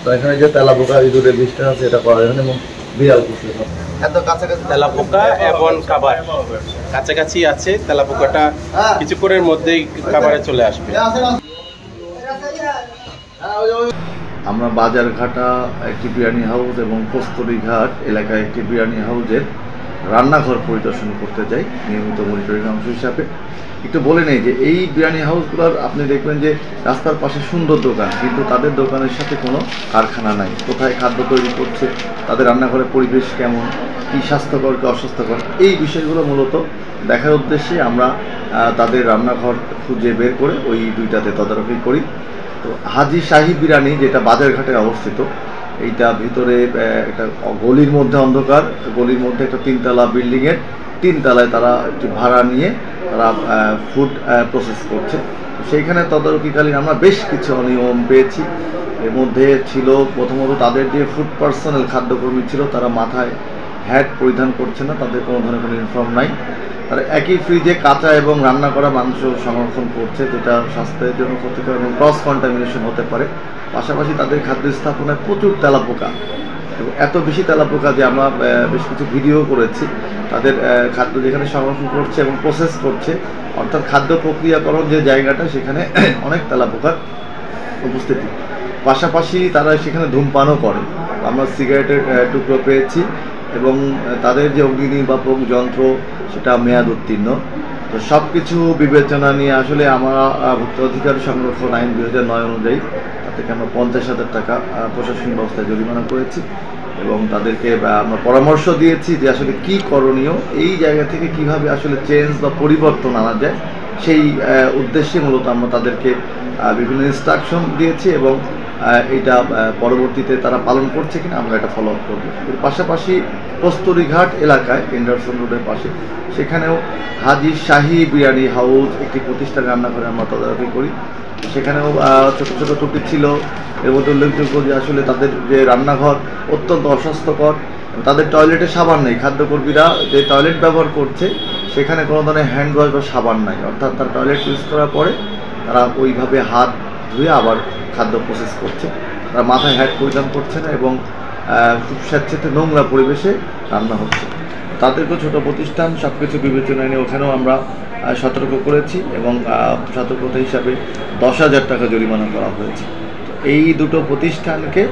তো এখানে যে তেলাপোকা ইঁদুরের বৃষ্টি আছে এটা করা যায় এবং বিড়াল পুষতে এত কাছাকাছি তেলাপোকা এবং খাবার কাছাকাছি আছে। তেলাপোকাটা কিছুক্ষণের মধ্যেই খাবারে চলে আসবে। আমরা বাজারঘাটা একটি বিরিয়ানি হাউস এবং কস্তুরীঘাট এলাকায় একটি বিরিয়ানি হাউসের রান্নাঘর পরিদর্শন করতে যাই নিয়মিত মনিটরিং অংশ হিসাবে। একটু বলে নেই যে এই বিরিয়ানি হাউসগুলোর আপনি দেখবেন যে রাস্তার পাশে সুন্দর দোকান, কিন্তু তাদের দোকানের সাথে কোনো কারখানা নাই। কোথায় খাদ্য তৈরি করছে, তাদের রান্নাঘরের পরিবেশ কেমন, কী স্বাস্থ্যকর কি অস্বাস্থ্যকর, এই বিষয়গুলো মূলত দেখার উদ্দেশ্যে আমরা তাদের রান্নাঘর খুঁজে বের করে ওই দুইটাতে তদারকি করি। তো হাজি শাহী বিরিয়ানি যেটা বাজারঘাটে অবস্থিত, এইটা ভিতরে একটা গলির মধ্যে অন্ধকার, গলির মধ্যে একটা তিনতলা বিল্ডিংয়ের তিনতলায় তারা একটি ভাড়া নিয়ে তারা ফুড প্রসেস করছে। সেইখানে তদারকিকালীন আমরা বেশ কিছু অনিয়ম পেয়েছি। এর মধ্যে ছিল প্রথমত তাদের যে ফুড পার্সোনাল খাদ্যকর্মী ছিল তারা মাথায় হ্যাট পরিধান করছে না, তাদের কোনো ধরনের কোনো ইউনিফর্ম নাই। তারা একই ফ্রিজে কাঁচা এবং রান্না করা মাংস সংরক্ষণ করছে, যেটা স্বাস্থ্যের জন্য ক্ষতিকর এবং ক্রস কন্টামিনেশন হতে পারে। পাশাপাশি তাদের খাদ্য স্থাপনায় প্রচুর তেলাপোকা, এবং এত বেশি তেলাপোকা যে আমরা বেশ কিছু ভিডিও করেছি। তাদের খাদ্য যেখানে সংরক্ষণ করছে এবং প্রসেস করছে, অর্থাৎ খাদ্য প্রক্রিয়াকরণ যে জায়গাটা, সেখানে অনেক তেলাপোকার উপস্থিতি। পাশাপাশি তারা সেখানে ধূমপানও করে। আমরা সিগারেটের টুকরো পেয়েছি এবং তাদের যে অগ্নি নির্বাপক যন্ত্র সেটা মেয়াদ উত্তীর্ণ। তো সব কিছু বিবেচনা নিয়ে আসলে আমরা ভোক্তা অধিকার সংরক্ষণ আইন 2009 অনুযায়ী তাদেরকে আমরা 50,000 টাকা প্রশাসনিক ব্যবস্থায় জরিমানা করেছি এবং তাদেরকে আমরা পরামর্শ দিয়েছি যে আসলে কী করণীয়, এই জায়গা থেকে কিভাবে আসলে চেঞ্জ বা পরিবর্তন আনা যায়, সেই উদ্দেশ্যে মূলত আমরা তাদেরকে বিভিন্ন ইনস্ট্রাকশন দিয়েছি এবং এইটা পরবর্তীতে তারা পালন করছে কিনা আমরা এটা ফলো আপ করব। এর পাশাপাশি কস্তুরীঘাট এলাকায় এন্ডারসন রোডের পাশে সেখানেও হাজি শাহী বিরিয়ানি হাউস একটি প্রতিষ্ঠান রান্নাঘরে আমরা তদারকি করি। সেখানেও ছোটো ছোটো ত্রুটি ছিল। এর মধ্যে উল্লেখযোগ্য যে আসলে তাদের যে রান্নাঘর অত্যন্ত অস্বাস্থ্যকর, তাদের টয়লেটে সাবান নেই। খাদ্যকর্মীরা যে টয়লেট ব্যবহার করছে সেখানে কোনো ধরনের হ্যান্ড ওয়াশ বা সাবান নাই, অর্থাৎ তার টয়লেট ইউজ করার পরে তারা ওইভাবে হাত ধুয়ে আবার খাদ্য প্রসেস করছে। তারা মাথায় হ্যাট পরিধান করছে না এবং খুব স্বেচ্ছাতে নোংরা পরিবেশে রান্না হচ্ছে। তাদেরকেও ছোটো প্রতিষ্ঠান, সব কিছু বিবেচনায় নিয়ে ওখানেও আমরা সতর্ক করেছি এবং সতর্কতা হিসাবে 10,000 টাকা জরিমানা করা হয়েছে। তো এই দুটো প্রতিষ্ঠানকে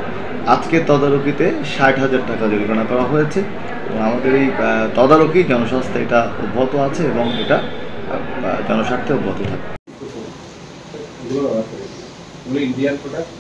আজকে তদারকিতে 60,000 টাকা জরিমানা করা হয়েছে এবং আমাদের এই তদারকি জনস্বাস্থ্যে এটা অব্যাহত আছে এবং এটা জনস্বার্থে অব্যাহত থাকে। Indian product